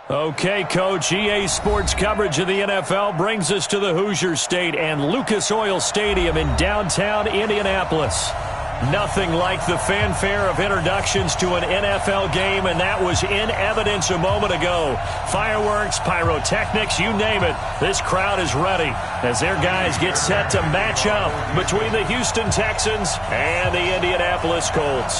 Okay, Coach, EA Sports coverage of the NFL brings us to the Hoosier State and Lucas Oil Stadium in downtown Indianapolis. Nothing like the fanfare of introductions to an NFL game, and that was in evidence a moment ago. Fireworks, pyrotechnics, you name it. This crowd is ready as their guys get set to match up between the Houston Texans and the Indianapolis Colts.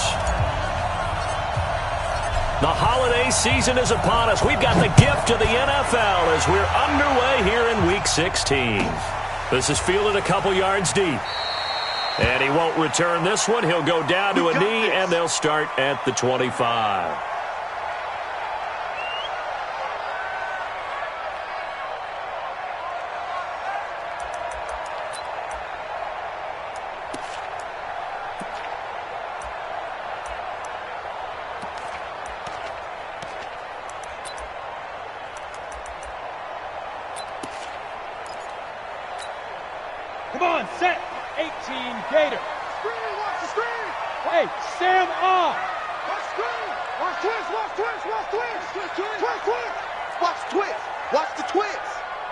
The holiday season is upon us. We've got the gift of the NFL as we're underway here in Week 16. This is fielded a couple yards deep. And he won't return this one. He'll go down to a knee, and they'll start at the 25. Come on, set. 18 Gator. Screen, watch the screen. Hey, Sam off. Watch screen. Watch twist, watch twist, watch twist. Twist, twist. Watch twist. Watch the twist.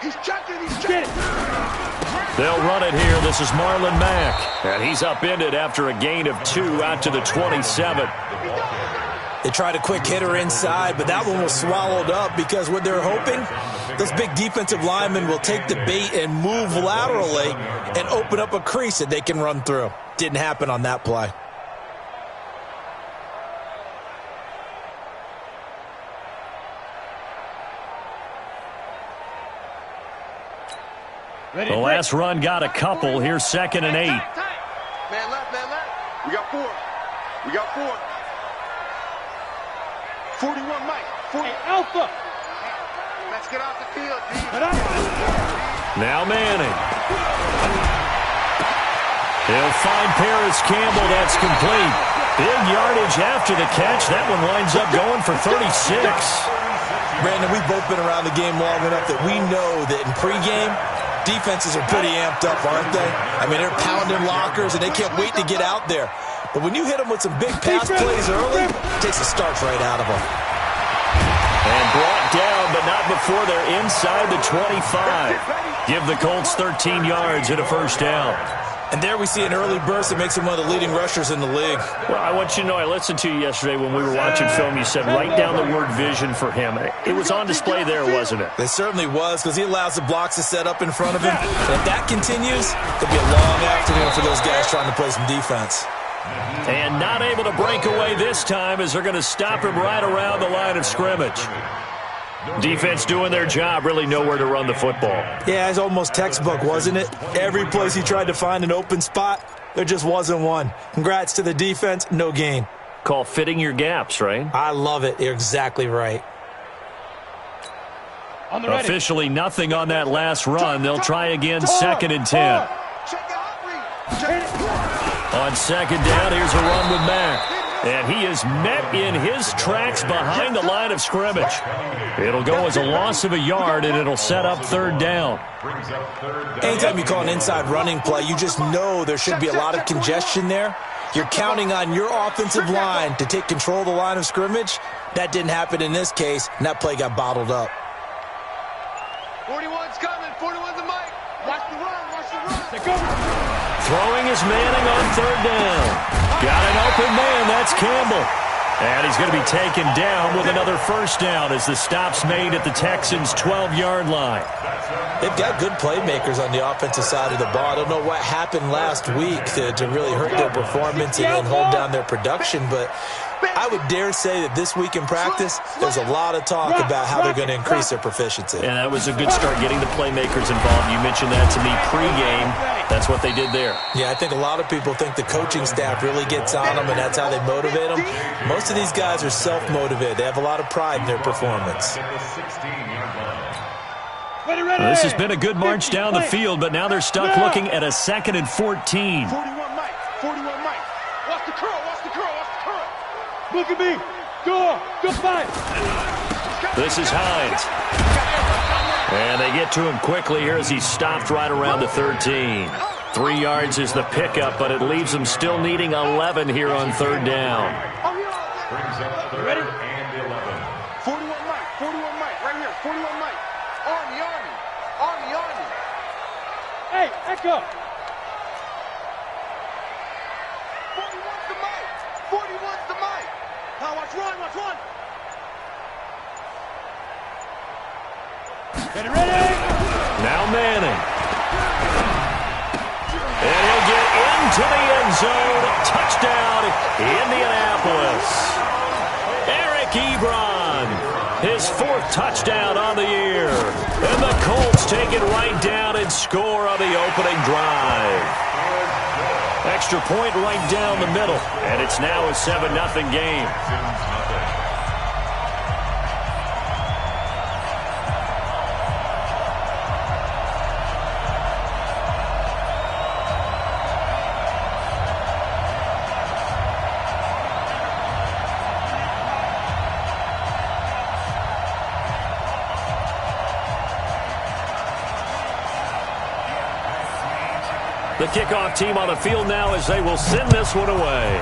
He's checking, he's checking. They'll run it here. This is Marlon Mack. And he's upended after a gain of 2 out to the 27. They tried a quick hitter inside, but that one was swallowed up because what they're hoping, those big defensive linemen will take the bait and move laterally and open up a crease that they can run through. Didn't happen on that play. The last run got a couple. Here's 2nd and 8. Man left, man left. We got 4. We got 4. 41, Mike. 40. Hey, Alpha. Let's get off the field, D. Now Manning. He'll find Paris Campbell. That's complete. Big yardage after the catch. That one winds up going for 36. Brandon, we've both been around the game long enough that we know that in pregame, defenses are pretty amped up, aren't they? I mean, they're pounding lockers, and they can't wait to get out there. But when you hit them with some big pass plays early, it takes the starch right out of them. And brought down, but not before they're inside the 25. Give the Colts 13 yards and a first down. And there we see an early burst that makes him one of the leading rushers in the league. Well, I want you to know, I listened to you yesterday when we were watching film. You said write down the word vision for him. It was on display there, wasn't it? It certainly was, because he allows the blocks to set up in front of him. And if that continues, it'll be a long afternoon for those guys trying to play some defense. And not able to break away this time as they're going to stop him right around the line of scrimmage. Defense doing their job, really nowhere to run the football. Yeah, it's almost textbook, wasn't it? Every place he tried to find an open spot, there just wasn't one. Congrats to the defense, no gain. Call fitting your gaps, right? I love it. You're exactly right. Officially nothing on that last run. They'll try again, 2nd and 10. On 2nd down, here's a run with Mack. And he is met in his tracks behind the line of scrimmage. It'll go as a loss of a yard, and it'll set up 3rd down. Anytime you call an inside running play, you just know there should be a lot of congestion there. You're counting on your offensive line to take control of the line of scrimmage. That didn't happen in this case, and that play got bottled up. 41's coming. 41's the mic. Watch the run. Watch the run. Throwing is Manning on 3rd down. Got an open man. That's Campbell. And he's going to be taken down with another first down as the stop's made at the Texans' 12-yard line. They've got good playmakers on the offensive side of the ball. I don't know what happened last week to really hurt their performance and then hold down their production, but I would dare say that this week in practice, there's a lot of talk about how they're going to increase their proficiency. And that was a good start, getting the playmakers involved. You mentioned that to me pregame. That's what they did there. Yeah, I think a lot of people think the coaching staff really gets on them, and that's how they motivate them. Most of these guys are self-motivated. They have a lot of pride in their performance. This has been a good march down the field, but now they're stuck looking at a 2nd and 14. 41 Mike. 41 Mike. Watch the curl. Watch the curl. Watch the curl. Look at me. Go fight. This is Hines. And they get to him quickly here as he's stopped right around the 13. 3 yards is the pickup, but it leaves them still needing 11 here on 3rd down. Ready? 41 Mike. 41 Mike. Right 41 Mike. Army, Army. Army, Army. Hey, Echo. 41's the Mike. 41's the Mike. Now watch run, watch run. Get ready. Now Manning. And he'll get into the end zone. Touchdown, Indianapolis. Eric Ebron, his 4th touchdown on the year. And the Colts take it right down and score on the opening drive. Extra point right down the middle. And it's now a 7-0 game. The kickoff team on the field now as they will send this one away.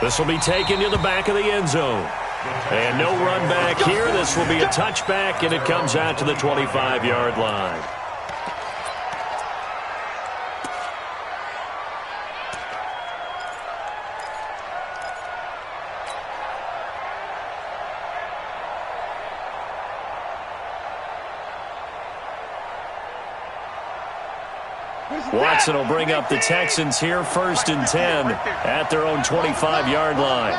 This will be taken to the back of the end zone. And no run back here. This will be a touchback, and it comes out to the 25-yard line. Watson will bring up the Texans here, 1st and 10 at their own 25-yard line.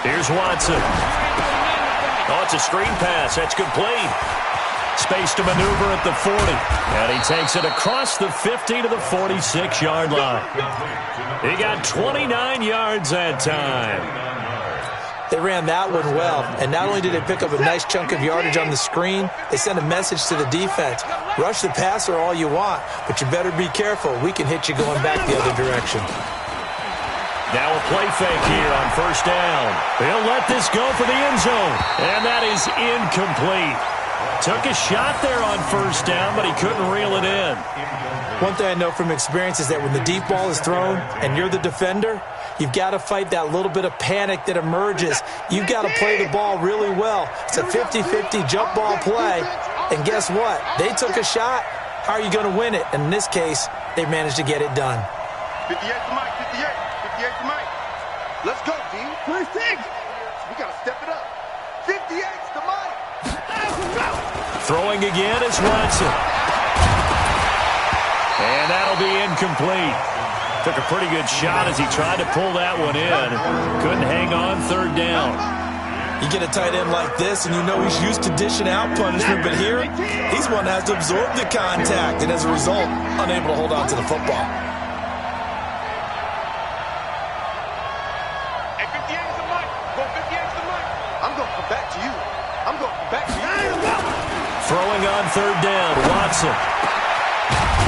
Here's Watson. Oh, it's a screen pass. That's complete. Space to maneuver at the 40. And he takes it across the 50 to the 46-yard line. He got 29 yards that time. They ran that one well, and not only did they pick up a nice chunk of yardage on the screen, they sent a message to the defense. Rush the passer all you want, but you better be careful. We can hit you going back the other direction. Now a play fake here on 1st down. They'll let this go for the end zone, and that is incomplete. Took a shot there on 1st down, but he couldn't reel it in. One thing I know from experience is that when the deep ball is thrown and you're the defender, you've got to fight that little bit of panic that emerges. You've got to play the ball really well. It's a 50-50 jump ball play. And guess what? They took a shot. How are you going to win it? And in this case, they managed to get it done. 58 to Mike, 58. 58 to Mike. Let's go, D. First thing. We got to step it up. 58's to Mike. Throwing again is Watson. And that'll be incomplete. Took a pretty good shot as he tried to pull that one in. Couldn't hang on 3rd down. You get a tight end like this, and you know he's used to dishing out punishment, but here, he's one that has to absorb the contact, and as a result, unable to hold on to the football. Hey, 58's to Mike. Go 58's to Mike. I'm going to come back to you. I'm going to come back to you. Throwing on 3rd down, Watson.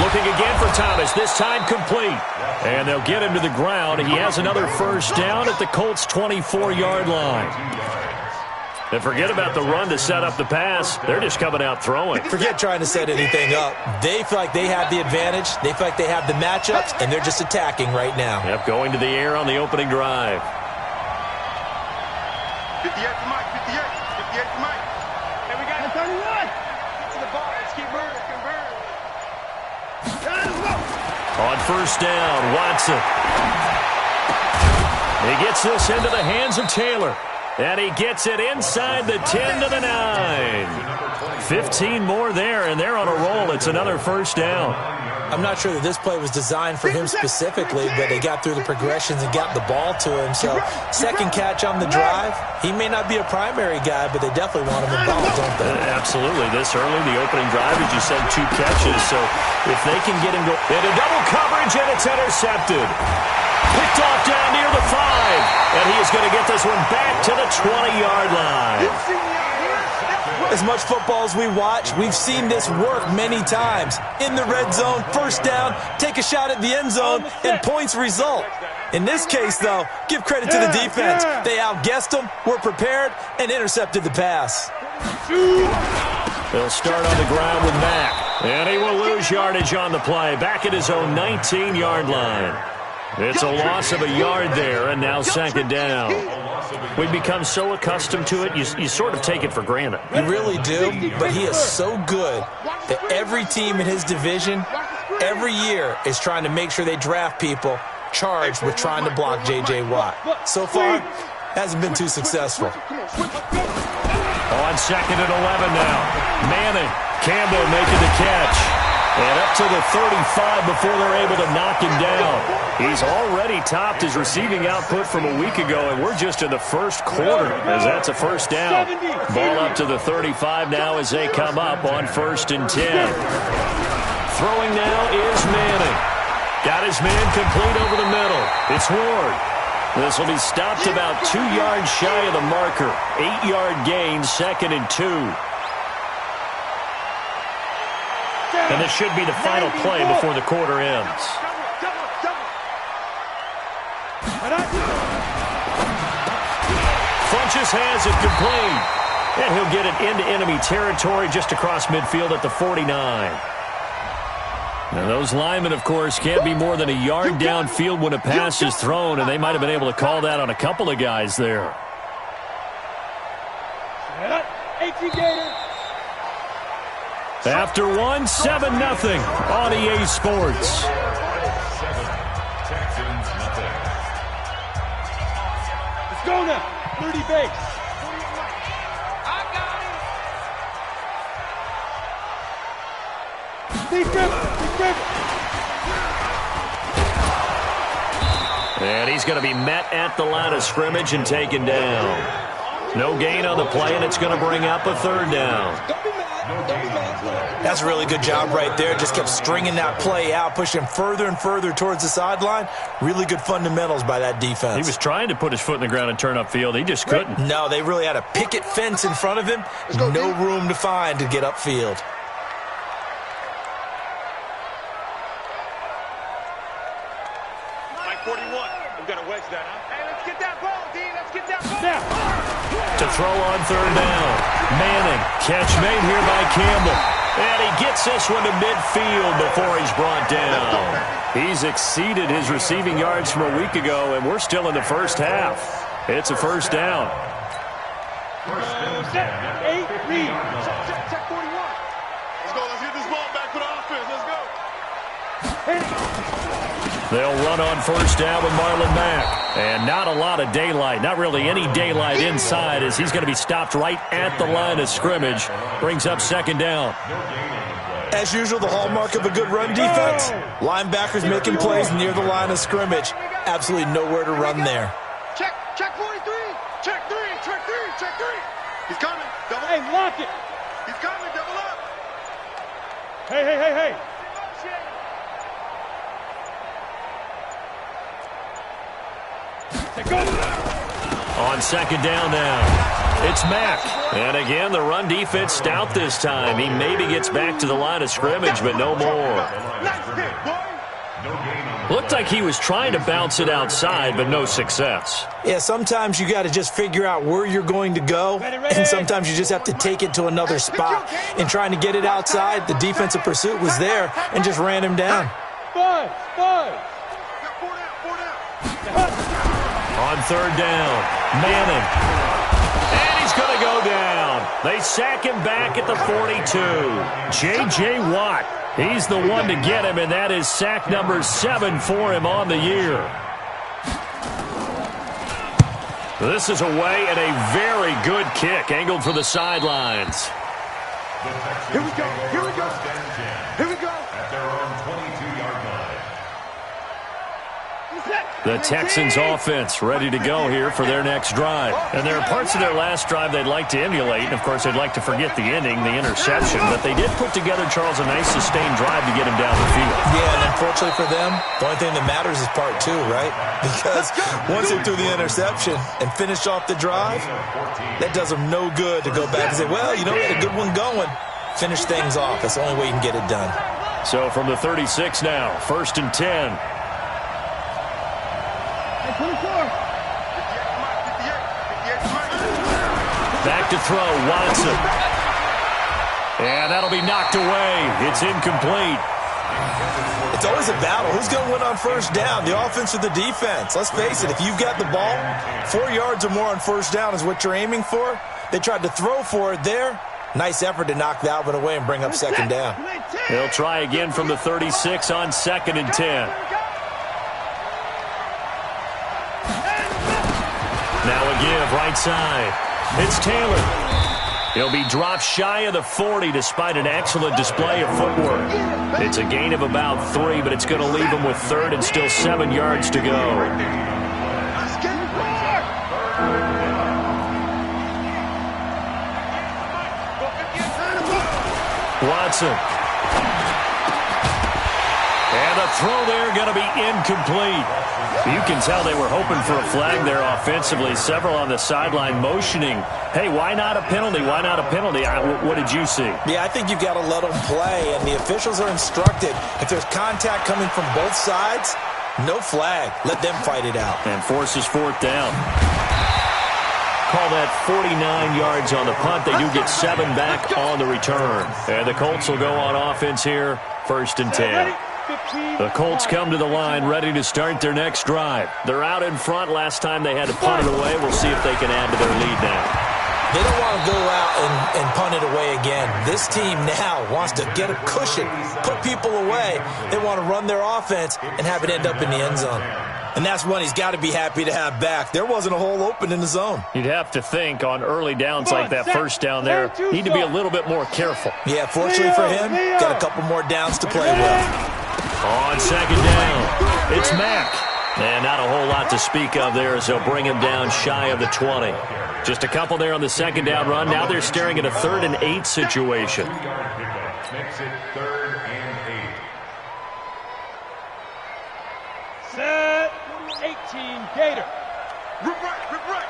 Looking again for Thomas, this time complete. And they'll get him to the ground. He has another 1st down at the Colts' 24-yard line. And forget about the run to set up the pass. They're just coming out throwing. Forget trying to set anything up. They feel like they have the advantage. They feel like they have the matchups, and they're just attacking right now. Yep, going to the air on the opening drive. 58 to Mike, 58. 58 to Mike. Hey, we got a 31. Get to the ball. Let's keep moving. On 1st down, Watson. He gets this into the hands of Taylor. And he gets it inside the 10 to the 9. 15 more there, and they're on a roll. It's another 1st down. I'm not sure that this play was designed for him specifically, but they got through the progressions and got the ball to him. So, 2nd catch on the drive. He may not be a primary guy, but they definitely want him involved, don't they? Absolutely. This early, the opening drive, as you said, 2 catches. So, if they can get him into double coverage, and it's intercepted. Picked off down near the 5. And he is going to get this one back to the 20-yard line. As much football as we watch, we've seen this work many times. In the red zone, 1st down, take a shot at the end zone, and points result. In this case, though, give credit to the defense. They outguessed them, were prepared, and intercepted the pass. They'll start on the ground with Mack. And he will lose yardage on the play. Back at his own 19-yard line. It's a loss of a yard there, and now second down. We've become so accustomed to it, you sort of take it for granted. You really do, but he is so good that every team in his division, every year, is trying to make sure they draft people charged with trying to block J.J. Watt. So far, hasn't been too successful. On second and 11 now. Manning, Campbell making the catch. And up to the 35 before they're able to knock him down. He's already topped his receiving output from a week ago, and we're just in the first quarter as that's a first down. Ball up to the 35 now as they come up on 1st and 10. Throwing now is Manning. Got his man complete over the middle. It's Ward. This will be stopped about 2 yards shy of the marker. 8-yard gain, 2nd and 2. And this should be the final play before the quarter ends. Funches has it complete. And he'll get it into enemy territory just across midfield at the 49. Now those linemen, of course, can't be more than a yard downfield when a pass is thrown, and they might have been able to call that on a couple of guys there. After one, 7-0 on EA Sports. Let's go now. 30 base. And he's going to be met at the line of scrimmage and taken down. No gain on the play, and it's going to bring up a 3rd down. That's a really good job right there. Just kept stringing that play out, pushing further and further towards the sideline. Really good fundamentals by that defense. He was trying to put his foot in the ground and turn upfield. He just couldn't. No, they really had a picket fence in front of him. No room to find to get upfield. To throw on 3rd down. Manning, catch made here by Campbell. And he gets this one to midfield before he's brought down. He's exceeded his receiving yards from a week ago, and we're still in the first half. It's a first down. Set, 8, read. Check 41. Let's go. Let's get this ball back for the offense. Let's go. They'll run on 1st down with Marlon Mack. And not a lot of daylight, not really any daylight inside, as he's going to be stopped right at the line of scrimmage. Brings up 2nd down. As usual, the hallmark of a good run defense, linebackers making plays near the line of scrimmage. Absolutely nowhere to run there. Check 43. Check 3. He's coming. Double. Hey, lock it. He's coming. Double up. Hey. On 2nd down now, it's Mack. And again, the run defense stout this time. He maybe gets back to the line of scrimmage, but no more. Looked like he was trying to bounce it outside, but no success. Yeah, sometimes you got to just figure out where you're going to go, and sometimes you just have to take it to another spot. In trying to get it outside, the defensive pursuit was there and just ran him down. Five. On 3rd down, Manning. And he's going to go down. They sack him back at the 42. J.J. Watt, he's the one to get him, and that is sack number 7 for him on the year. This is away and a very good kick, angled for the sidelines. Here we go. At their own 22-yard line. The Texans offense ready to go here for their next drive. And there are parts of their last drive they'd like to emulate. And, of course, they'd like to forget the ending, the interception. But they did put together, Charles, a nice sustained drive to get him down the field. Yeah, and unfortunately for them, the only thing that matters is part 2, right? Because once they threw the interception and finished off the drive, that does them no good to go back and say, well, you know, we had a good one going. Finish things off. That's the only way you can get it done. So from the 36 now, 1st and 10. Back to throw, Watson. And that'll be knocked away. It's incomplete. It's always a battle. Who's going to win on first down, the offense or the defense? Let's face it, if you've got the ball, 4 yards or more on first down is what you're aiming for. They tried to throw for it there. Nice effort to knock that one away and bring up second down. They'll try again from the 36 on 2nd and 10. Now a give right side. It's Taylor. He'll be dropped shy of the 40 despite an excellent display of footwork. It's a gain of about 3, but it's going to leave him with 3rd and still 7 yards to go. Watson. And the throw there going to be incomplete. You can tell they were hoping for a flag there offensively. Several on the sideline motioning, hey, why not a penalty? Why not a penalty? What did you see? Yeah, I think you've got to let them play, and the officials are instructed. If there's contact coming from both sides, no flag. Let them fight it out. And forces 4th down. Call that 49 yards on the punt. They do get 7 back on the return. And the Colts will go on offense here, 1st and 10. The Colts come to the line ready to start their next drive. They're out in front. Last time they had to punt it away. We'll see if they can add to their lead now. They don't want to go out and punt it away again. This team now wants to get a cushion, put people away. They want to run their offense and have it end up in the end zone. And that's one he's got to be happy to have back. There wasn't a hole open in the zone. You'd have to think on early downs like that first down there, need to be a little bit more careful. Yeah, fortunately for him, got a couple more downs to play with. On 2nd down, it's Mack. And not a whole lot to speak of there as they'll bring him down shy of the 20. Just a couple there on the 2nd down run. Now they're staring at a 3rd and 8 situation. Makes it 3rd and 8. Set. 18, Gator. Rip right.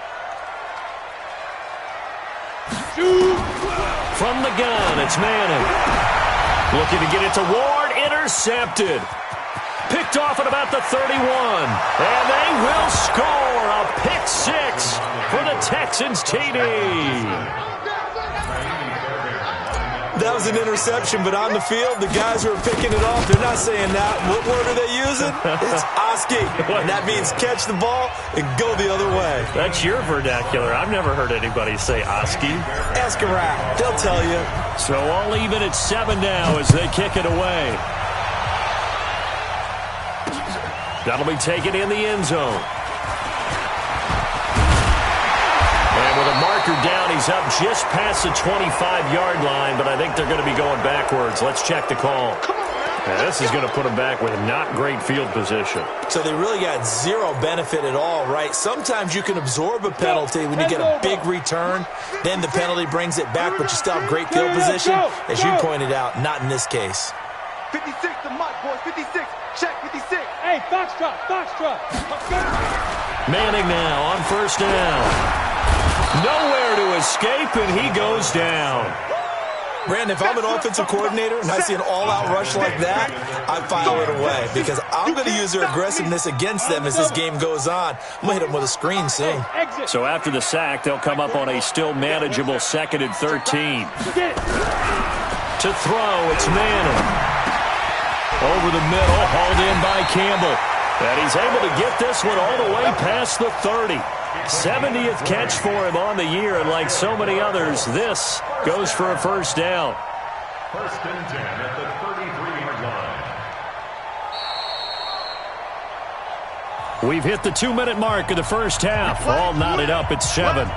Shoot. From the gun, it's Manning. Looking to get it to Ward. Intercepted. Picked off at about the 31. And they will score a pick 6 for the Texans TD. That was an interception, but on the field, the guys who are picking it off, they're not saying that. What word are they using? It's Oski. And that means catch the ball and go the other way. That's your vernacular. I've never heard anybody say Oski. Ask around. They'll tell you. So all even at 7 now as they kick it away. That'll be taken in the end zone. And with a marker down, he's up just past the 25-yard line, but I think they're going to be going backwards. Let's check the call. Now, this is going to put them back with not great field position. So they really got zero benefit at all, right? Sometimes you can absorb a penalty when you get a big return. Then the penalty brings it back, but you still have great field position. As you pointed out, not in this case. 56 to Mike, boys. 56. Check 56. Hey, foxtrot. Manning now on 1st down. Nowhere to escape, and he goes down. Brandon, if I'm an offensive coordinator and I see an all-out rush like that, I file it away because I'm going to use their aggressiveness against them as this game goes on. I'm going to hit them with a screen soon. So after the sack, they'll come up on a still manageable 2nd and 13. To throw, it's Manning. Over the middle, hauled in by Campbell. And he's able to get this one all the way past the 30. 70th catch for him on the year, and like so many others, this goes for a 1st down. 1st and 10 at the 33-yard line. We've hit the 2-minute mark of the first half. All knotted up at 7.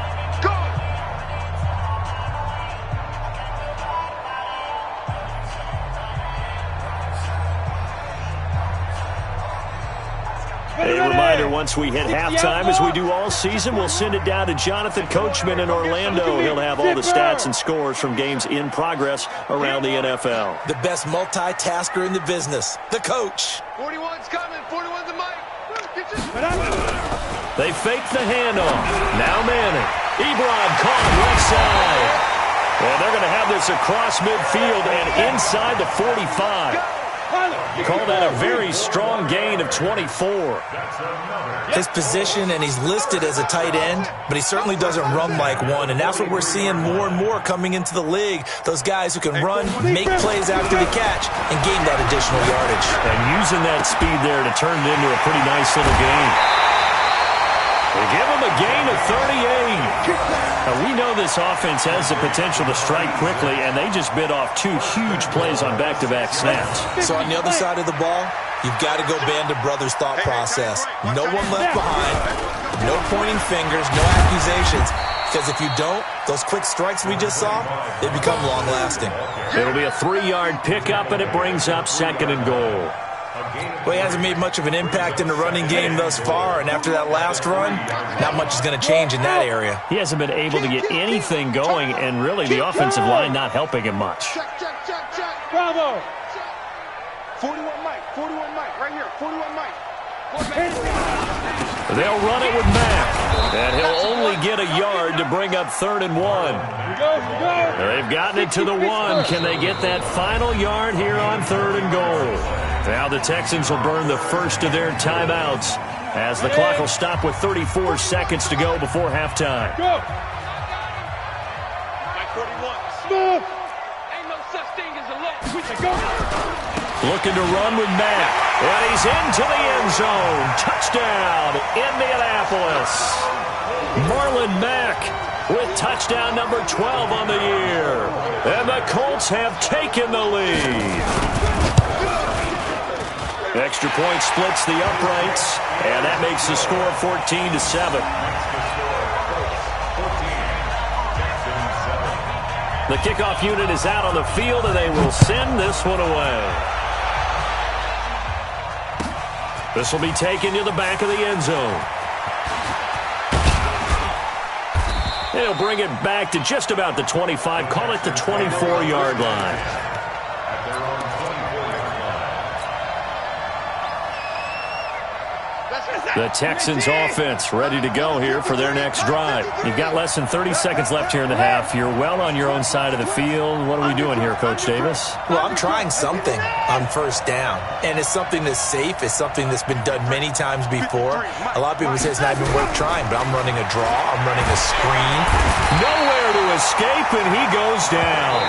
A reminder, once we hit halftime, as we do all season, we'll send it down to Jonathan Coachman in Orlando. He'll have all the stats and scores from games in progress around the NFL. The best multitasker in the business, the coach. 41's coming. 41's the mic. They fake the handoff. Now Manning. Ebron caught left side. And they're going to have this across midfield and inside the 45. Call that a very strong gain of 24. His position, and he's listed as a tight end, but he certainly doesn't run like one, and that's what we're seeing more and more coming into the league. Those guys who can run, make plays after the catch, and gain that additional yardage. And using that speed there to turn it into a pretty nice little gain. They give him a gain of 38. Now, we know this offense has the potential to strike quickly, and they just bit off 2 huge plays on back-to-back snaps. So on the other side of the ball, you've got to go Band of Brothers thought process. No one left behind, no pointing fingers, no accusations, because if you don't, those quick strikes we just saw, they become long-lasting. It'll be a 3-yard pickup, and it brings up 2nd and goal. Well, he hasn't made much of an impact in the running game thus far, and after that last run, not much is going to change in that area. He hasn't been able to get anything going, and really the offensive line not helping him much. Bravo. 41 Mike, right here, 41 Mike. They'll run it with Mack, and he'll only get a yard to bring up 3rd and 1. They've gotten it to the 1. Can they get that final yard here on 3rd and goal? Now the Texans will burn the first of their timeouts as the clock will stop with 34 seconds to go before halftime. Go. Mike 41. Smooth. Ain't no such thing as a look. We can go. Looking to run with Mack, and he's into the end zone. Touchdown, Indianapolis. Marlon Mack with touchdown number 12 on the year. And the Colts have taken the lead. Extra point splits the uprights, and that makes the score 14-7. The kickoff unit is out on the field, and they will send this one away. This will be taken to the back of the end zone. They'll bring it back to just about the 25. Call it the 24-yard line. The Texans offense ready to go here for their next drive. You've got less than 30 seconds left here in the half. You're well on your own side of the field. What are we doing here, Coach Davis? Well, I'm trying something on first down, and it's something that's safe. It's something that's been done many times before. A lot of people say it's not even worth trying, but I'm running a draw. I'm running a screen. Nowhere to escape, and he goes down.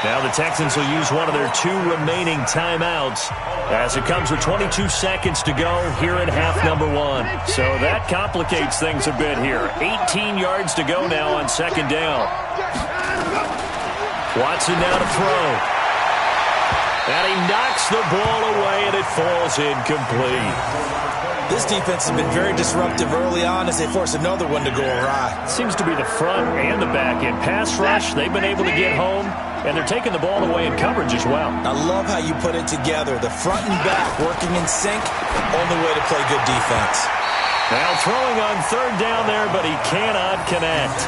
Now the Texans will use one of their 2 remaining timeouts as it comes with 22 seconds to go here in half number 1. So that complicates things a bit here. 18 yards to go now on 2nd down. Watson now to throw. And he knocks the ball away, and it falls incomplete. This defense has been very disruptive early on as they force another one to go awry. Seems to be the front and the back end. Pass rush, they've been able to get home, and they're taking the ball away in coverage as well. I love how you put it together. The front and back working in sync, only way to play good defense. Now throwing on 3rd down there, but he cannot connect.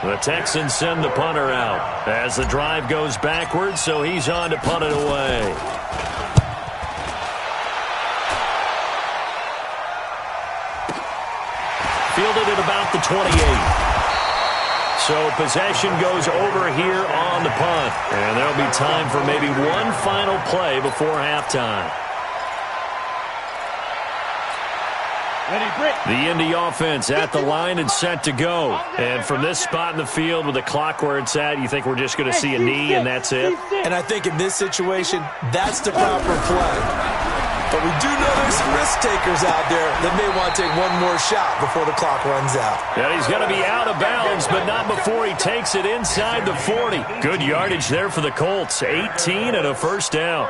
The Texans send the punter out as the drive goes backwards, so he's on to punt it away. Fielded at about the 28. So possession goes over here on the punt. And there'll be time for maybe one final play before halftime. The Indy offense at the line and set to go. And from this spot in the field with the clock where it's at, you think we're just going to see a knee and that's it? And I think in this situation, that's the proper play. But we do know there's some risk takers out there that may want to take one more shot before the clock runs out. And he's going to be out of bounds, but not before he takes it inside the 40. Good yardage there for the Colts. 18 and a first down.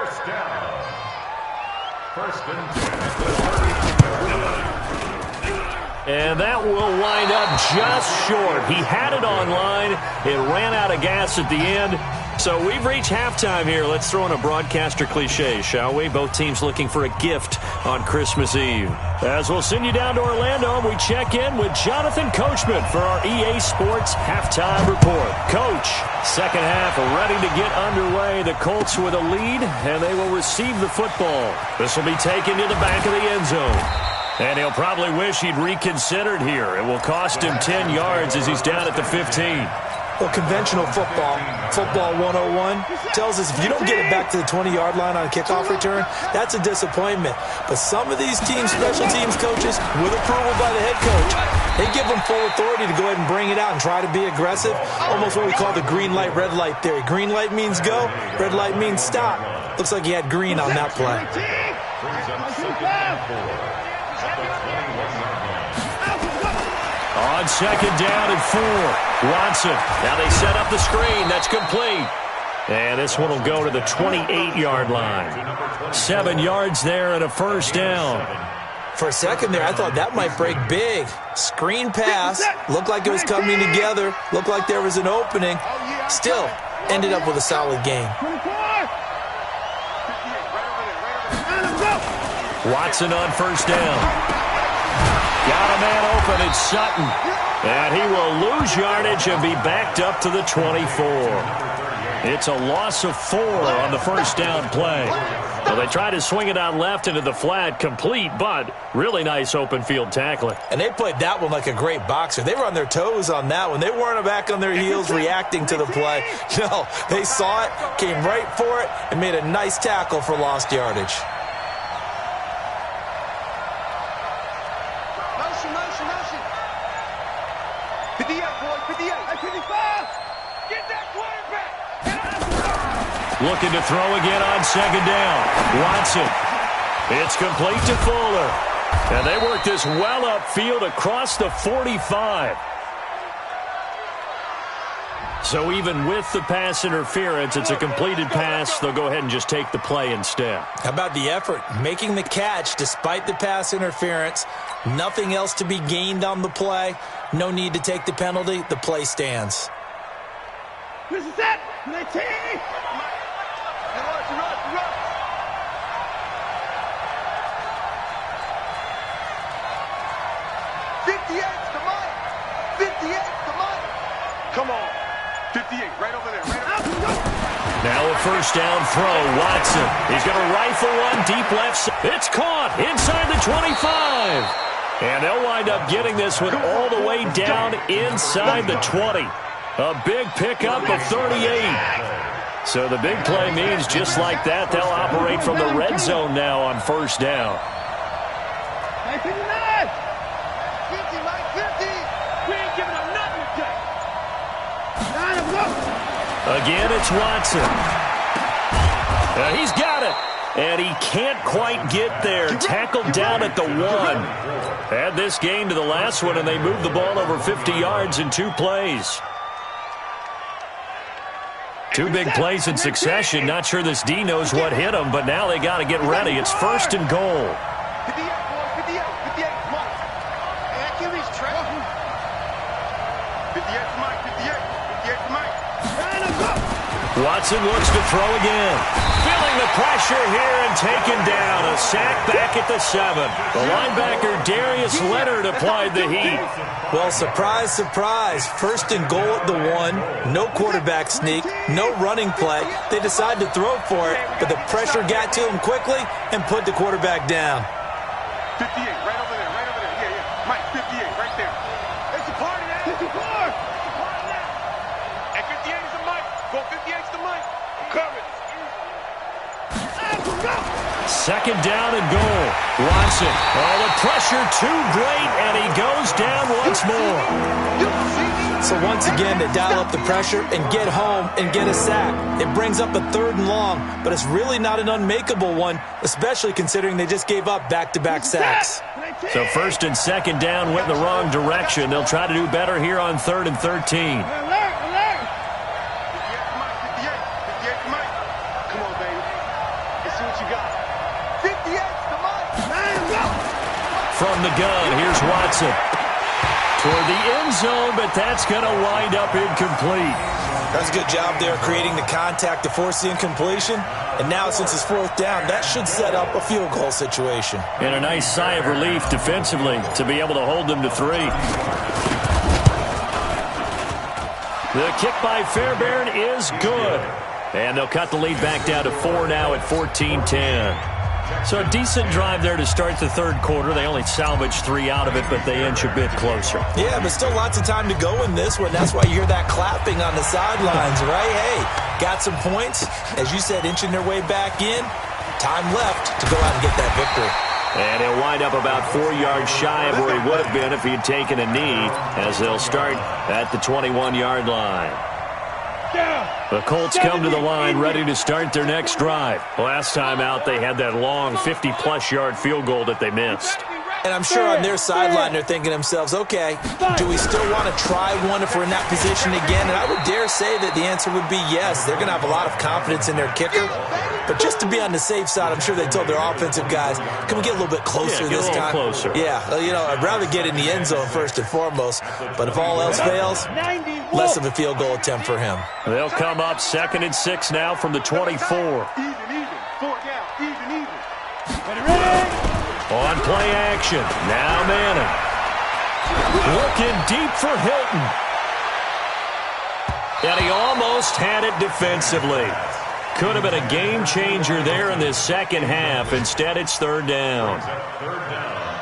And that will wind up just short. He had it on line. It ran out of gas at the end. So we've reached halftime here. Let's throw in a broadcaster cliche, shall we? Both teams looking for a gift on Christmas Eve. As we'll send you down to Orlando, we check in with Jonathan Coachman for our EA Sports Halftime Report. Coach, second half ready to get underway. The Colts with a lead, and they will receive the football. This will be taken to the back of the end zone. And he'll probably wish he'd reconsidered here. It will cost him 10 yards as he's down at the 15. Well, conventional football, football 101, tells us if you don't get it back to the 20-yard line on a kickoff return, that's a disappointment. But some of these teams, special teams coaches, with approval by the head coach, they give them full authority to go ahead and bring it out and try to be aggressive, almost what we call the green light, red light theory. Green light means go, red light means stop. Looks like he had green on that play. On second down and 4, Watson. Now they set up the screen. That's complete. And this one will go to the 28-yard line. 7 yards there and a first down. For a second there, I thought that might break big. Screen pass. Looked like it was coming together. Looked like there was an opening. Still ended up with a solid game. Watson on first down. Got a man open, it's Sutton. And he will lose yardage and be backed up to the 24. It's a loss of 4 on the first down play. Well, they try to swing it out left into the flat, complete, but really nice open field tackling. And they played that one like a great boxer. They were on their toes on that one. They weren't back on their heels reacting to the play. No, they saw it, came right for it, and made a nice tackle for lost yardage. Motion. 58, boy, 58. 55. Get that quarterback. Looking to throw again on second down. Watson. It's complete to Fuller. And they work this well upfield across the 45. So even with the pass interference, it's a completed pass. They'll go ahead and just take the play instead. How about the effort? Making the catch despite the pass interference. Nothing else to be gained on the play. No need to take the penalty. The play stands. This is it. 19. Run. 58's the money. 58's the money. Come on. 58, right over there. Now a first down throw. Watson. He's going to rifle one deep left. It's caught inside the 25. And they'll wind up getting this one all the way down inside the 20. A big pickup of 38. So the big play means just like that, they'll operate from the red zone now on first down. 59. 50, Mike, 50. We ain't giving them nothing today. 9 of them. Again, it's Watson. He's got it. And he can't quite get there. Tackled down at the 1. Add this game to the last one, and they moved the ball over 50 yards in 2 plays. 2 big plays in succession. Not sure this D knows what hit him, but now they got to get ready. It's first and goal. 58, boy, 58. 58, Mike. And that QB's trapping. 58 Mike, 58 Mike. Watson looks to throw again. Feeling the pressure here and taken down. A sack back at the 7. The linebacker Darius Leonard applied the heat. Well, surprise, surprise. First and goal at the 1. No quarterback sneak. No running play. They decide to throw for it, but the pressure got to him quickly and put the quarterback down. 58, right over there. Yeah. Mike, 58, right there. It's a party now. 54. And 58 is the Mike. Go 58's the Mike. Cover it. Second down and goal. Watson. Oh, the pressure too great, and he goes down once more. So once again, they dial up the pressure and get home and get a sack. It brings up a 3rd and long, but it's really not an unmakeable one, especially considering they just gave up back-to-back sacks. So first and second down went in the wrong direction. They'll try to do better here on 3rd and 13. From the gun, here's Watson. Toward the end zone, but that's going to wind up incomplete. That's a good job there creating the contact to force the incompletion. And now, since it's 4th down, that should set up a field goal situation. And a nice sigh of relief defensively to be able to hold them to 3. The kick by Fairbairn is good. And they'll cut the lead back down to 4 now at 14-10. So a decent drive there to start the third quarter. They only salvaged 3 out of it, but they inch a bit closer. Yeah, but still lots of time to go in this one. That's why you hear that clapping on the sidelines, right? Hey, got some points. As you said, inching their way back in. Time left to go out and get that victory. And he'll wind up about 4 yards shy of where he would have been if he had taken a knee, as they'll start at the 21-yard line. The Colts come to the line ready to start their next drive. Last time out, they had that long 50-plus yard field goal that they missed. And I'm sure on their sideline they're thinking to themselves, okay, do we still want to try one if we're in that position again? And I would dare say that the answer would be yes. They're going to have a lot of confidence in their kicker. But just to be on the safe side, I'm sure they told their offensive guys, can we get a little bit closer this time? Closer. Yeah, you know, I'd rather get in the end zone first and foremost. But if all else fails, less of a field goal attempt for him. They'll come up 2nd and 6 now from the 24. Even. 4 down. Even. Ready? On play action. Now Madden. Looking deep for Hilton. And he almost had it defensively. Could have been a game changer there in this second half. Instead, it's 3rd down.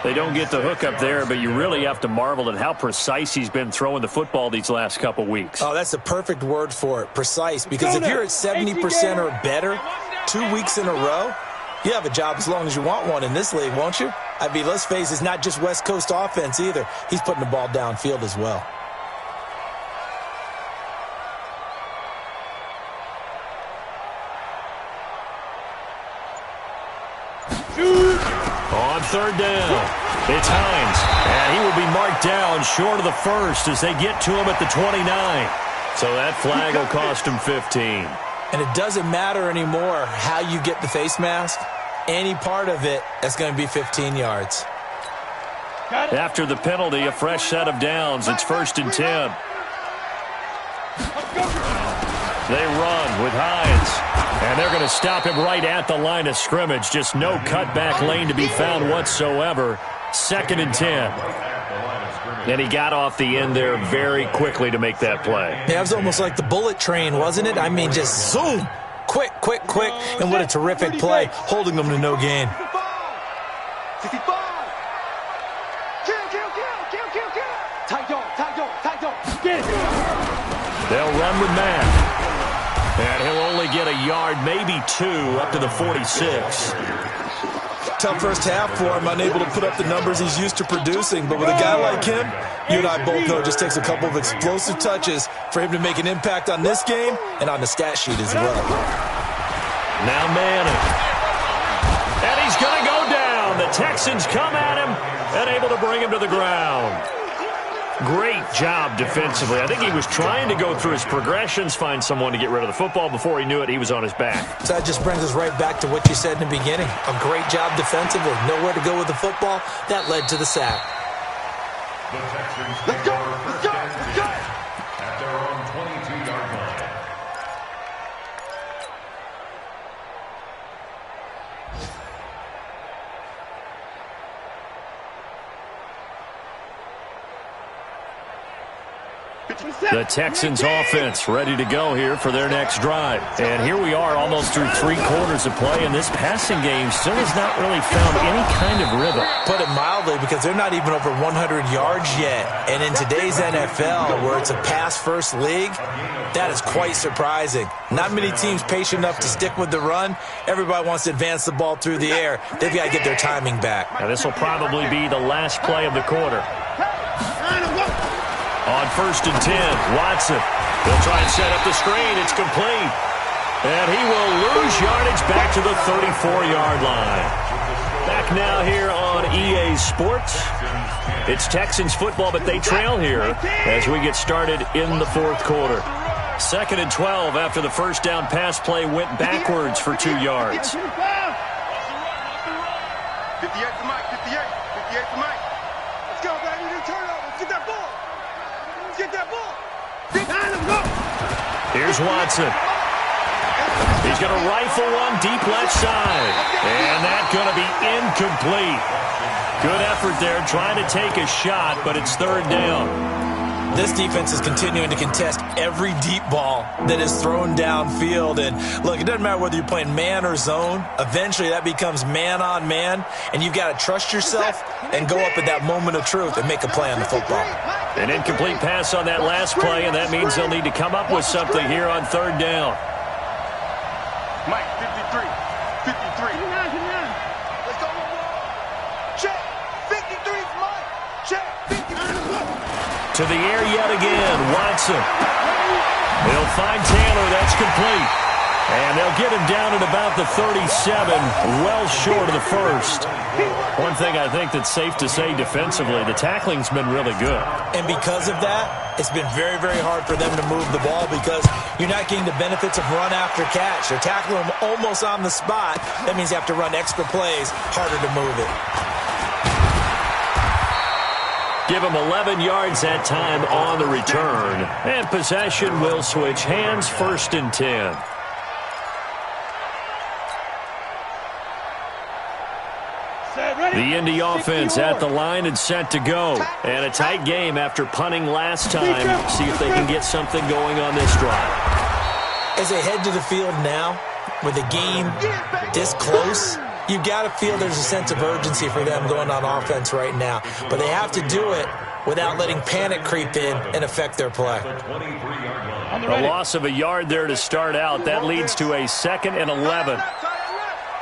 They don't get the hook up there, but you really have to marvel at how precise he's been throwing the football these last couple weeks. Oh, that's the perfect word for it, precise. Because if you're at 70% or better 2 weeks in a row, you have a job as long as you want one in this league, won't you? I mean, let's face it, it's not just West Coast offense either. He's putting the ball downfield as well. On 3rd down, it's Hines. And he will be marked down short of the first as they get to him at the 29. So that flag will cost him 15. And it doesn't matter anymore how you get the face mask. Any part of it, that's going to be 15 yards. After the penalty, a fresh set of downs. It's 1st and 10. They run with Hines. And they're going to stop him right at the line of scrimmage. Just no cutback lane to be found whatsoever. 2nd and 10. And he got off the end there very quickly to make that play. Yeah, it was almost like the bullet train, wasn't it? I mean, just zoom. Quick. And what a terrific play, holding them to no gain. 65. They'll run with Matt. And he'll only get a yard, maybe 2, up to the 46. Tough first half for him, unable to put up the numbers he's used to producing. But with a guy like him, you and I both know it just takes a couple of explosive touches for him to make an impact on this game and on the stat sheet as well. Now Madden. And he's going to go down. The Texans come at him and able to bring him to the ground. Great job defensively. I think he was trying to go through his progressions, find someone to get rid of the football. Before he knew it, he was on his back. So that just brings us right back to what you said in the beginning. A great job defensively. Nowhere to go with the football. That led to the sack. The Texans Let's go. at their own 22-yard line. The Texans offense ready to go here for their next drive. And here we are almost through 3 quarters of play, and this passing game still has not really found any kind of rhythm. Put it mildly, because they're not even over 100 yards yet. And in today's NFL, where it's a pass-first league, that is quite surprising. Not many teams patient enough to stick with the run. Everybody wants to advance the ball through the air. They've got to get their timing back. Now this will probably be the last play of the quarter. On 1st and 10, Watson. They'll try and set up the screen. It's complete. And he will lose yardage back to the 34-yard line. Back now here on EA Sports. It's Texans football, but they trail here as we get started in the 4th quarter. 2nd and 12 after the first down pass play went backwards for 2 yards. 58 to Mike. 58 to Mike. Let's go, baby. New turnover. Let's get that ball. Get that ball. Here's Watson. He's going to rifle one deep left side. And that's going to be incomplete. Good effort there trying to take a shot, but it's 3rd down. This defense is continuing to contest every deep ball that is thrown downfield. And look, it doesn't matter whether you're playing man or zone. Eventually, that becomes man on man, and you've got to trust yourself and go up at that moment of truth and make a play on the football. An incomplete pass on that last play, and that means they'll need to come up with something here on third down. Mike, 53. 53. Let's go. Check. 53's Mike. Check. 53. To the air yet again, Watson. He'll find Taylor. That's complete. And they'll get him down at about the 37, well short of the first. One thing I think that's safe to say defensively, the tackling's been really good. And because of that, it's been very, very hard for them to move the ball because you're not getting the benefits of run after catch. They're tackling them almost on the spot. That means you have to run extra plays, harder to move it. Give him 11 yards that time on the return. And possession will switch hands, 1st and 10. The Indy offense at the line and set to go. And a tight game after punting last time. See if they can get something going on this drive. As they head to the field now, with the game this close, you've got to feel there's a sense of urgency for them going on offense right now. But they have to do it without letting panic creep in and affect their play. A loss of a yard there to start out. That leads to a 2nd and 11.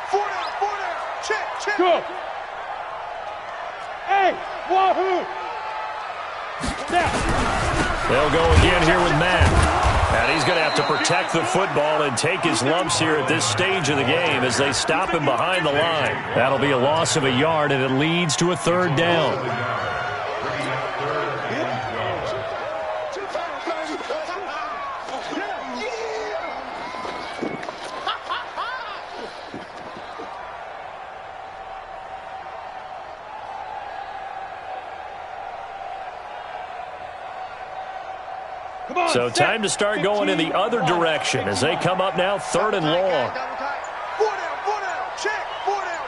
4 down. Check. Go. Hey, wahoo! They'll go again here with Matt. And he's going to have to protect the football and take his lumps here at this stage of the game as they stop him behind the line. That'll be a loss of a yard, and it leads to a 3rd down. So time to start going in the other direction as they come up now 3rd and long. 4 down. Check. 4 down.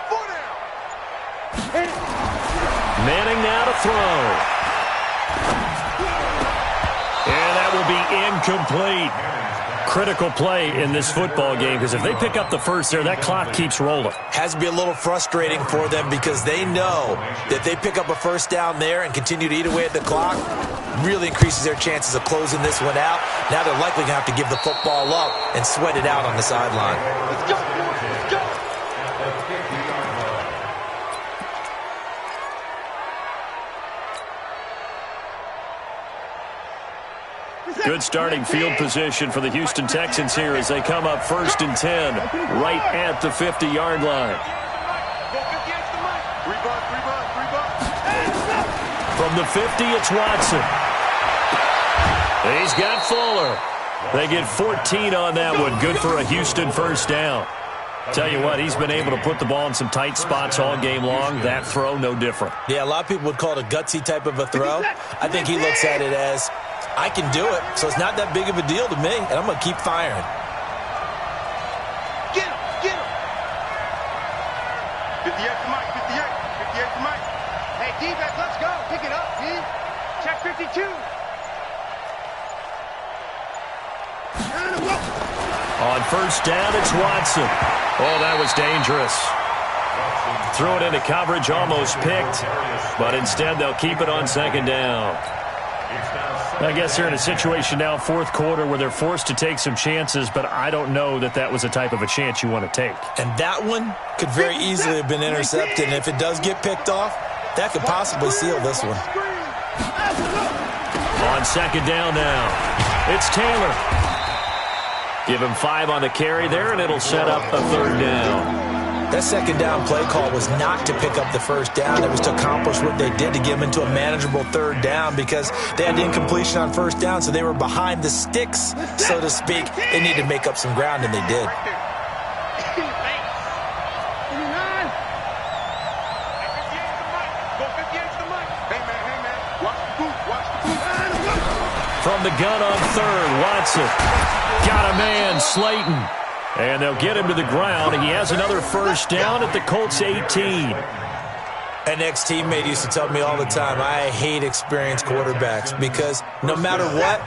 Manning now to throw. And that will be incomplete. Critical play in this football game because if they pick up the first there, that clock keeps rolling. Has to be a little frustrating for them because they know that they pick up a 1st down there and continue to eat away at the clock, really increases their chances of closing this one out. Now they're likely going to have to give the football up and sweat it out on the sideline. Let's go. Good starting field position for the Houston Texans here as they come up 1st and 10, right at the 50-yard line. From the 50, it's Watson. He's got Fuller. They get 14 on that one. Good for a Houston 1st down. Tell you what, he's been able to put the ball in some tight spots all game long. That throw, no different. Yeah, a lot of people would call it a gutsy type of a throw. I think he looks at it as, I can do it, so it's not that big of a deal to me, and I'm going to keep firing. Get him. 58 to Mike. 58 to Mike. Hey, defense, let's go. Pick it up, D. Check 52. On 1st down, it's Watson. Oh, that was dangerous. Threw it into coverage, almost picked, but instead they'll keep it on 2nd down. I guess they're in a situation now, 4th quarter, where they're forced to take some chances, but I don't know that that was the type of a chance you want to take. And that one could very easily have been intercepted, and if it does get picked off, that could possibly seal this one. On 2nd down now, it's Taylor. Give him 5 on the carry there, and it'll set up a 3rd down. That 2nd down play call was not to pick up the 1st down. It was to accomplish what they did to get them into a manageable 3rd down because they had the incompletion on 1st down, so they were behind the sticks, so to speak. They needed to make up some ground, and they did. From the gun on 3rd, Watson. Got a man, Slayton. And they'll get him to the ground. He has another 1st down at the Colts 18. An ex-teammate used to tell me all the time, I hate experienced quarterbacks because no matter what,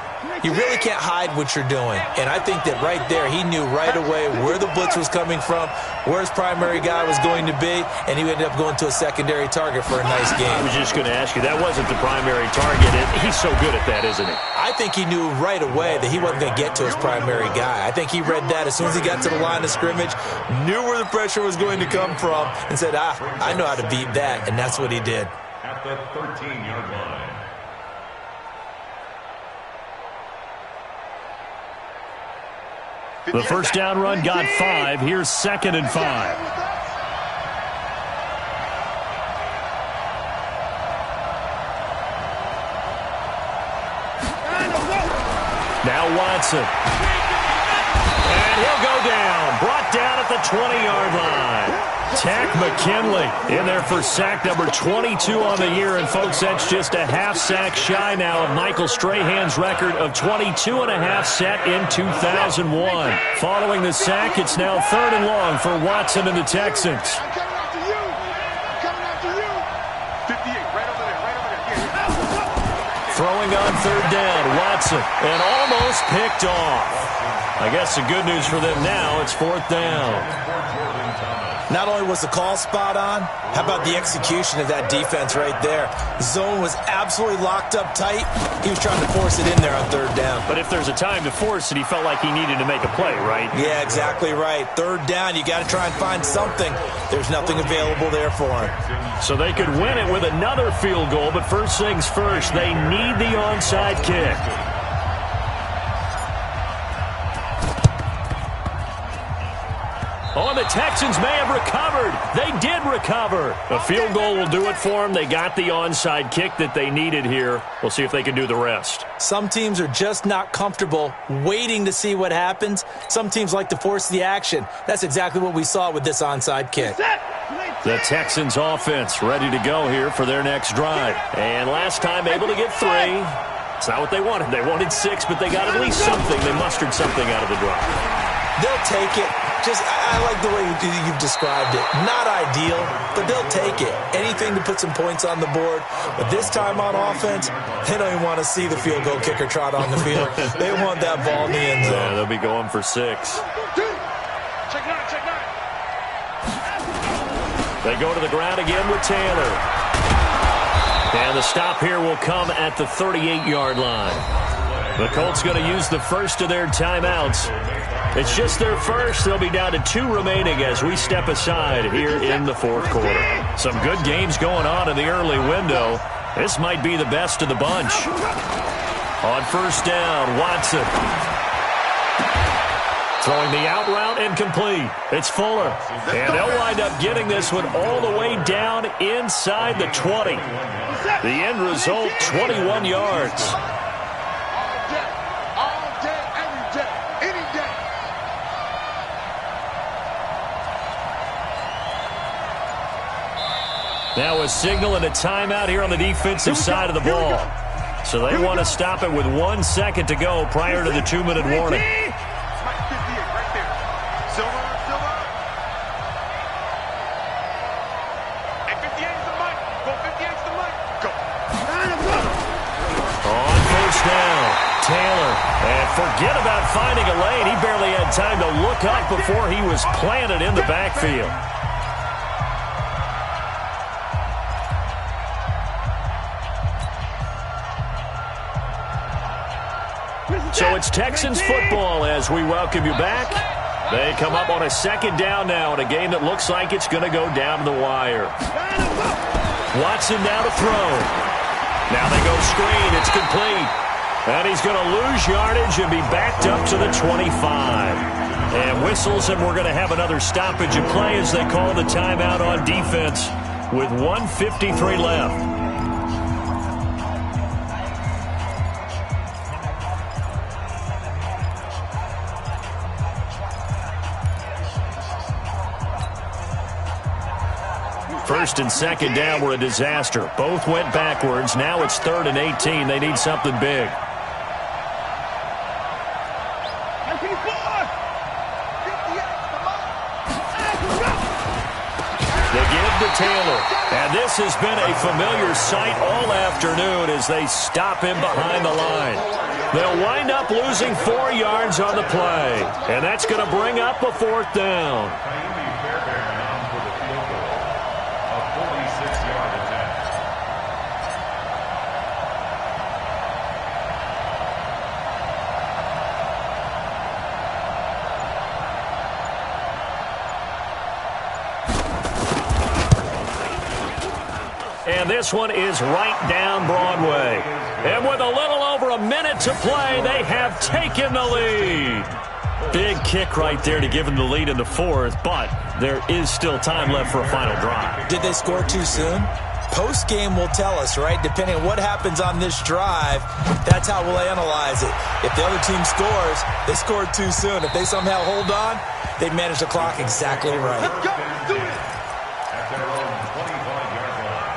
you really can't hide what you're doing. And I think that right there, he knew right away where the blitz was coming from, where his primary guy was going to be, and he ended up going to a secondary target for a nice game. I was just going to ask you, that wasn't the primary target, and he's so good at that, isn't he? I think he knew right away that he wasn't going to get to his primary guy. I think he read that as soon as he got to the line of scrimmage, knew where the pressure was going to come from, and said, I know how to beat that, and that's what he did. At the 13-yard line. The first down run got 5. Here's 2nd and 5. Now Watson. And he'll go down. Brought down at the 20-yard line. Tack McKinley in there for sack number 22 on the year. And, folks, that's just a half sack shy now of Michael Strahan's record of 22 and a half set in 2001. Following the sack, it's now 3rd and long for Watson and the Texans. Throwing on 3rd down, Watson, and almost picked off. I guess the good news for them now, it's 4th down. Not only was the call spot on, how about the execution of that defense right there? Zone was absolutely locked up tight. He was trying to force it in there on 3rd down. But if there's a time to force it, he felt like he needed to make a play, right? Yeah, exactly right. 3rd down, you got to try and find something. There's nothing available there for him. So they could win it with another field goal, but first things first, they need the onside kick. Oh, the Texans may have recovered. They did recover. A field goal will do it for them. They got the onside kick that they needed here. We'll see if they can do the rest. Some teams are just not comfortable waiting to see what happens. Some teams like to force the action. That's exactly what we saw with this onside kick. The Texans offense ready to go here for their next drive. And last time able to get 3. It's not what they wanted. They wanted 6, but they got at least something. They mustered something out of the drive. They'll take it. I like the way you've described it. Not ideal, but they'll take it. Anything to put some points on the board. But this time on offense, they don't even want to see the field goal kicker trot on the field. They want that ball in the end zone. Yeah, they'll be going for 6. Check 9. They go to the ground again with Taylor. And the stop here will come at the 38-yard line. The Colts going to use the first of their timeouts. It's just their first. They'll be down to 2 remaining as we step aside here in the 4th quarter. Some good games going on in the early window. This might be the best of the bunch. On first down, Watson. Throwing the out route and complete. It's Fuller. And they'll wind up getting this one all the way down inside the 20. The end result, 21 yards. Now a signal and a timeout here on the defensive side of the ball. So they want to stop it with 1 second to go prior to the 2-minute warning. On first down, Taylor. And forget about finding a lane. He barely had time to look up before he was planted in the backfield. So it's Texans football as we welcome you back. They come up on a 2nd down now in a game that looks like it's going to go down to the wire. Watson now to throw. Now they go screen. It's complete. And he's going to lose yardage and be backed up to the 25. And whistles, and we're going to have another stoppage of play as they call the timeout on defense with 1:53 left. First and 2nd down were a disaster. Both went backwards. Now it's 3rd and 18. They need something big. They give to Taylor. And this has been a familiar sight all afternoon as they stop him behind the line. They'll wind up losing 4 yards on the play. And that's going to bring up a 4th down. And this one is right down Broadway. And with a little over a minute to play, they have taken the lead. Big kick right there to give them the lead in the 4th, but there is still time left for a final drive. Did they score too soon? Post-game will tell us, right? Depending on what happens on this drive, that's how we'll analyze it. If the other team scores, they scored too soon. If they somehow hold on, they manage the clock exactly right. Let's go. Do it. At their own 25-yard line.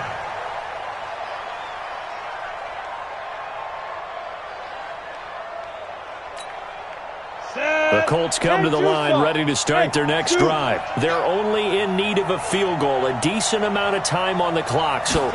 The Colts come to the line ready to start their next drive. They're only in need of a field goal, a decent amount of time on the clock. So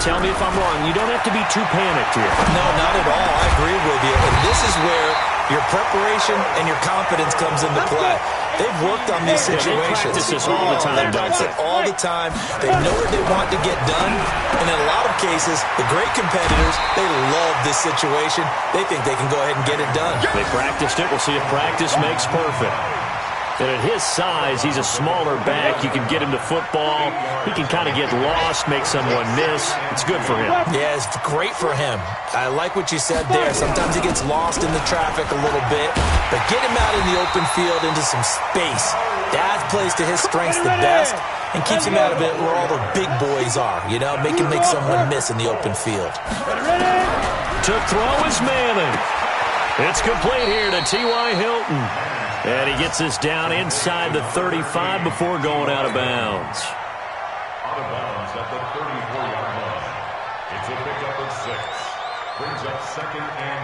tell me if I'm wrong. You don't have to be too panicked here. No, not at all. I agree with you. And this is where your preparation and your confidence comes into play. They've worked on these situations. They practice this all the time. They practice it all the time. They know what they want to get done. And in a lot of cases, the great competitors, they love this situation. They think they can go ahead and get it done. They practiced it. We'll see if practice makes perfect. And at his size, he's a smaller back. You can get him to football. He can kind of get lost, make someone miss. It's good for him. Yeah, it's great for him. I like what you said there. Sometimes he gets lost in the traffic a little bit. But get him out in the open field into some space. That plays to his strengths the best and keeps him out of it where all the big boys are. You know, make him make someone miss in the open field. To throw is Manning. It's complete here to T.Y. Hilton. And he gets us down inside the 35 before going out of bounds. Out of bounds at the 34-yard line. It's a pickup of 6. Brings up 2nd and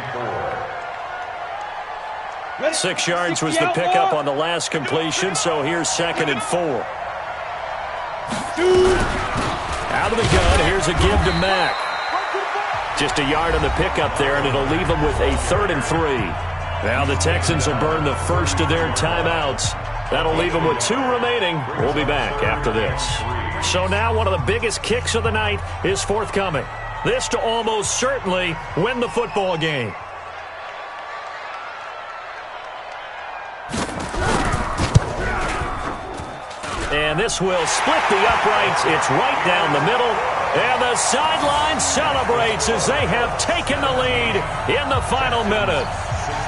4. 6 yards was the pickup on the last completion, so here's 2nd and 4. Out of the gun, here's a give to Mack. Just a yard on the pickup there, and it'll leave him with a 3rd and 3. Now the Texans will burn the first of their timeouts. That'll leave them with 2 remaining. We'll be back after this. So now one of the biggest kicks of the night is forthcoming. This to almost certainly win the football game. And this will split the uprights. It's right down the middle. And the sideline celebrates as they have taken the lead in the final minute.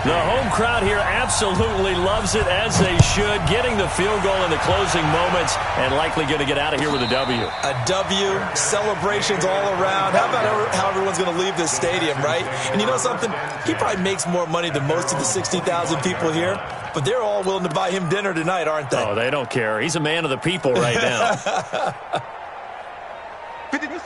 The home crowd here absolutely loves it, as they should, getting the field goal in the closing moments and likely going to get out of here with a W. A W, celebrations all around. How about how everyone's going to leave this stadium, right? And you know something? He probably makes more money than most of the 60,000 people here, but they're all willing to buy him dinner tonight, aren't they? Oh, they don't care. He's a man of the people right now.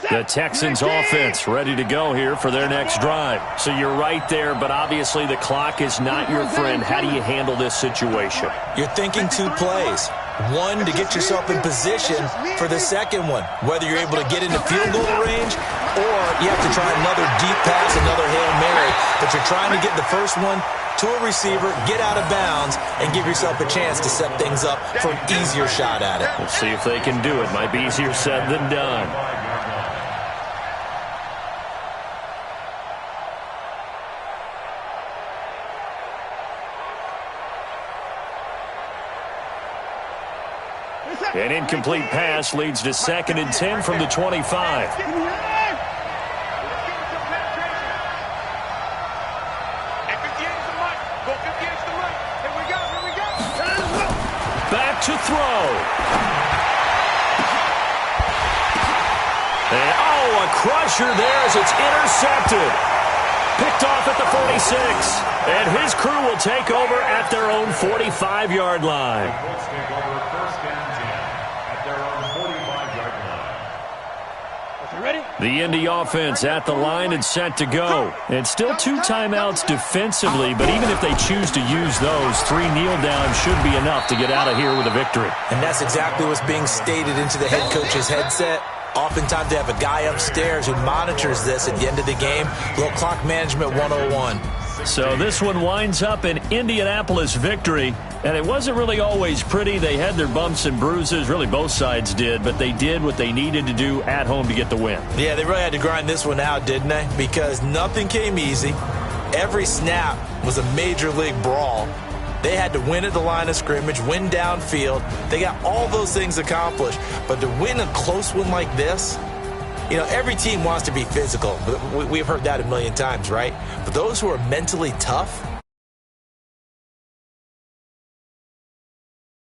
The Texans offense ready to go here for their next drive. So you're right there, but obviously the clock is not your friend. How do you handle this situation? You're thinking 2 plays. One, to get yourself in position for the second one, whether you're able to get into field goal range or you have to try another deep pass, another Hail Mary. But you're trying to get the first one to a receiver, get out of bounds, and give yourself a chance to set things up for an easier shot at it. We'll see if they can do it. Might be easier said than done. An incomplete pass leads to 2nd and 10 from the 25. Back to throw. And, a crusher there as it's intercepted. Picked off at the 46. And his crew will take over at their own 45-yard line. Colts take over 1st and 10 at their own 45-yard line. The Indy offense at the line and set to go. And still 2 timeouts defensively, but even if they choose to use those, 3 kneel downs should be enough to get out of here with a victory. And that's exactly what's being stated into the head coach's headset. Oftentimes they have a guy upstairs who monitors this at the end of the game. Little clock management 101. So this one winds up an Indianapolis victory. And it wasn't really always pretty. They had their bumps and bruises. Really, both sides did. But they did what they needed to do at home to get the win. Yeah, they really had to grind this one out, didn't they? Because nothing came easy. Every snap was a major league brawl. They had to win at the line of scrimmage, win downfield. They got all those things accomplished. But to win a close one like this, you know, every team wants to be physical. We've heard that a million times, right? But those who are mentally tough,